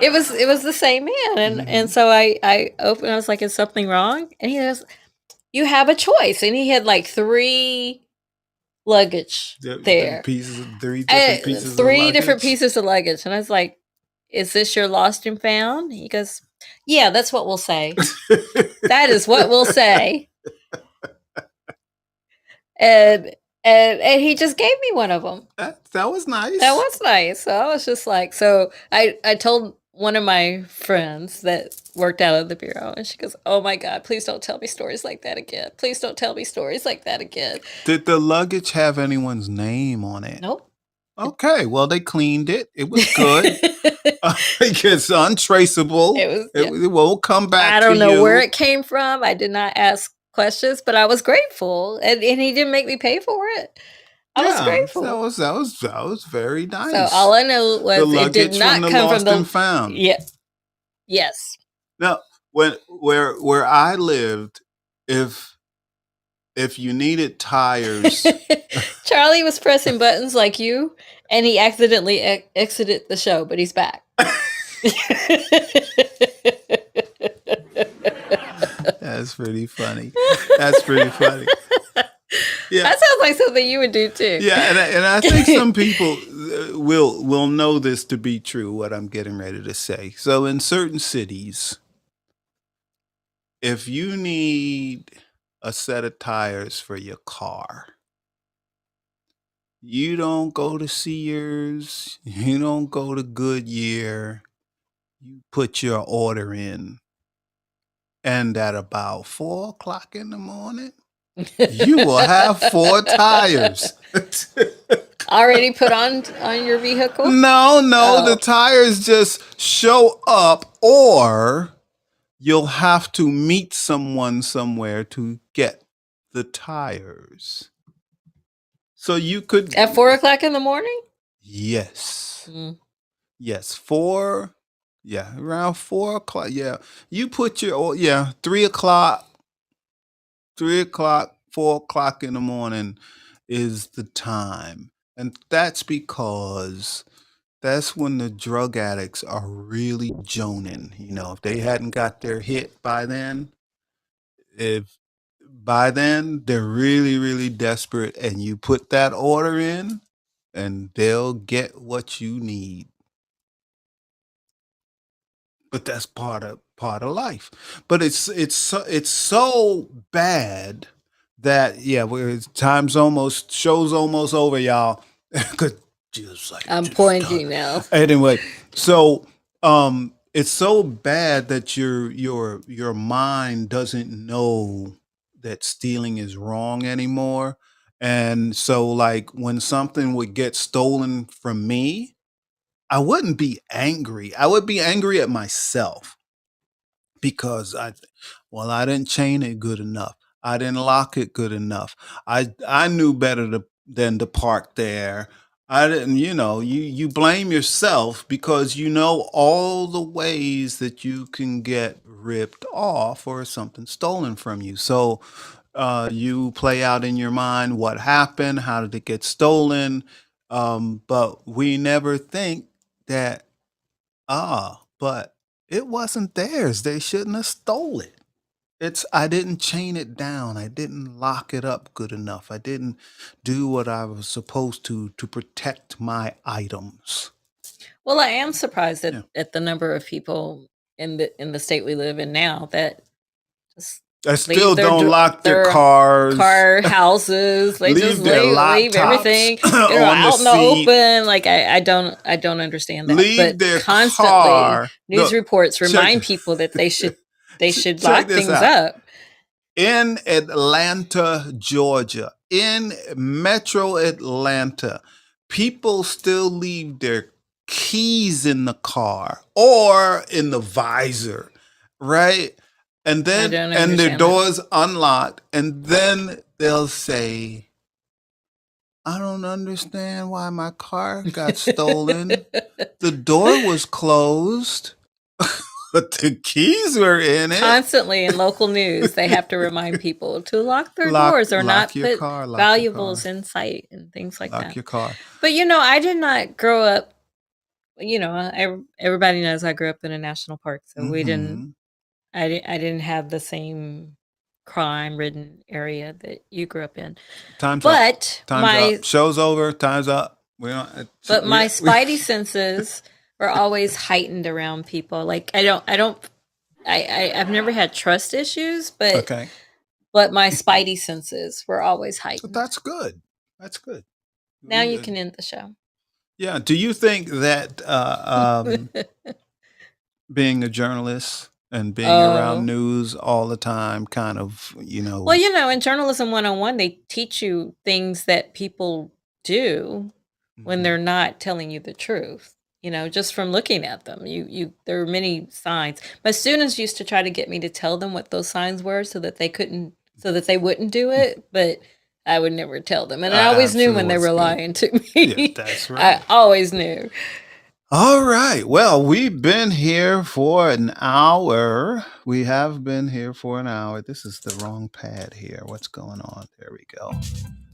it was the same man, and so I opened. I was like, "Is something wrong?" And he goes, "You have a choice." And he had like 3 luggage there, Three different pieces of 3 luggage. different pieces of luggage, and I was like, "Is this your lost and found?" He goes, "Yeah, that's what we'll say. That is what we'll say." And he just gave me one of them. That was nice. That was nice. So I was just like, so I told one of my friends that worked out of the bureau, and she goes, "Oh my God, please don't tell me stories like that again. Please don't tell me stories like that again." Did the luggage have anyone's name on it? Nope. Okay, well, they cleaned it. It was good. It's untraceable. It was. Yeah. It won't come back. I don't to know you. where it came from. I did not ask questions, but I was grateful, and he didn't make me pay for it. I was grateful. That was very nice. So all I know was the it did luggage not from the come lost from the. and found. Yeah. Yes. Now, where I lived, if you needed tires, Charlie was pressing buttons like you, and he accidentally exited the show, but he's back. That's pretty funny. That's pretty funny. Yeah, That sounds like something you would do too. yeah, and I think some people will know this to be true. What I'm getting ready to say. So, in certain cities, if you need a set of tires for your car, you don't go to Sears, you don't go to Goodyear, you put your order in, and at about 4:00 in the morning, you will have 4 tires. Already put on your vehicle? No, Oh. the tires just show up, or you'll have to meet someone somewhere to get the tires. So you could At 4:00 in the morning? Yes. Mm. Yes, 4. Yeah, around 4:00. Yeah, you put your 3:00. 3:00, 4:00 in the morning is the time, and that's because that's when the drug addicts are really joning. You know, if they hadn't got their hit by then, if by then they're really, really desperate, and you put that order in, and they'll get what you need. But that's part of life. But it's so bad that yeah, show's almost over, y'all. 'Cause just like I'm just pointing now. anyway. So it's so bad that your mind doesn't know that stealing is wrong anymore. And so like when something would get stolen from me, I wouldn't be angry. I would be angry at myself because I didn't chain it good enough. I didn't lock it good enough. I knew better than to park there. I didn't, you blame yourself because you know all the ways that you can get ripped off or something stolen from you. So you play out in your mind what happened, how did it get stolen? But we never think that but it wasn't theirs. They shouldn't have stole it. I didn't chain it down. I didn't lock it up good enough. I didn't do what I was supposed to protect my items. Well, I am surprised Yeah. at the number of people in the state we live in now that just I leave still their don't lock their their cars. car houses. They just Leave their leave laptops everything, on the out in the seat. open. Like I don't understand that. Leave But their constantly, car. news Look, reports check remind people that they should check lock this things out. up. In Atlanta, Georgia, in Metro Atlanta, people still leave their keys in the car or in the visor, right? And I then don't and their understand that. doors unlocked, and then they'll say, "I don't understand why my car got stolen. The door was closed, but the keys were in it." Constantly in local news, they have to remind people to lock their doors or not Your put car, lock valuables in sight and things like lock that. your car. But I did not grow up. Everybody knows I grew up in a national park, so we didn't. Mhm. I didn't have the same crime-ridden area that you grew up in. Time's up. But Time's up. Show's over. Time's up. We don't. but my spidey senses were always heightened around people. Like I've never had trust issues, but Okay. but my spidey senses were always So heightened. that's good. That's good. Now you Good. can end the show. Yeah. Do you think that being a journalist and being around Oh. news all the time kind of, Well, in Journalism 101, they teach you things that people do when Mhm. they're not telling you the truth. Just from looking at them. There are many signs. My students used to try to get me to tell them what those signs were so that they wouldn't do it, but I would never tell them. And I always knew when they were lying to me. Yeah, that's I right. always knew. All right. Well, we've been here for an hour. We have been here for an hour. This is the wrong pad here. What's going on? There we go.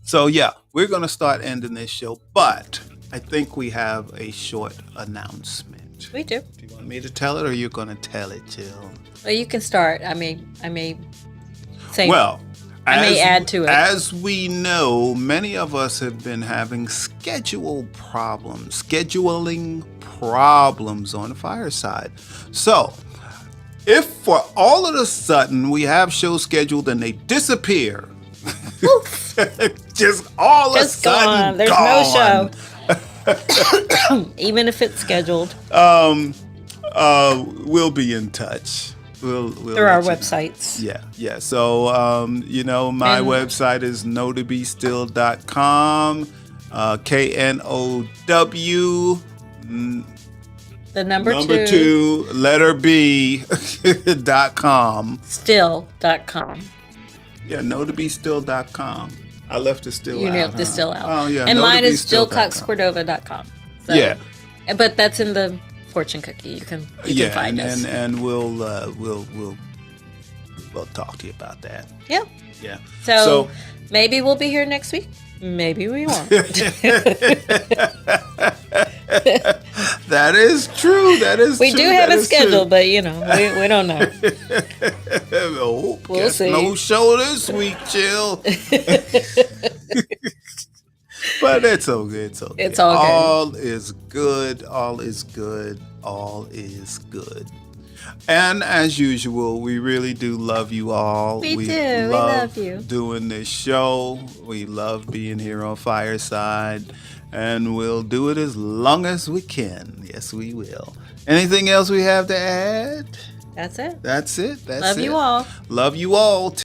So, yeah, we're going to start ending this show, but I think we have a short announcement. We do. Do you want me to tell it or you're going to tell it, Jill? Well, you can start. I may say Well, I may add to it. As we know, many of us have been having scheduling problems on the Fireside. So, if for all of a sudden we have shows scheduled and they disappear, just all of a Just sudden gone. There's gone. no show. Even if it's scheduled We'll be in touch. We'll through our let you know. websites. Yeah. So, my And- website is knowtobestill.com, KNOW, The number number two, 2, letter B.com. still.com. Yeah, knowtobestill.com. I left it still You out. left the huh? still out. Oh, yeah. And mine is knowtobestill.com. jillcoxcordova.com. So, Yeah. But that's in the fortune cookie. You can find us. and we'll talk to you about that. Yeah. Yeah. So maybe we'll be here next week. Maybe we won't. That is true. We true. do have That it is true. scheduled, but we don't know. Oh, We'll guess see. no show this week, Jill. But it's okay. It's okay. It's all good. All is good. All is good. All is good. And as usual, we really do love you all. We do. We love you. doing this show. We love being here on Fireside. And we'll do it as long as we can. Yes, we will. Anything else we have to add? That's it. That's it. That's Love it. you all. Love you all.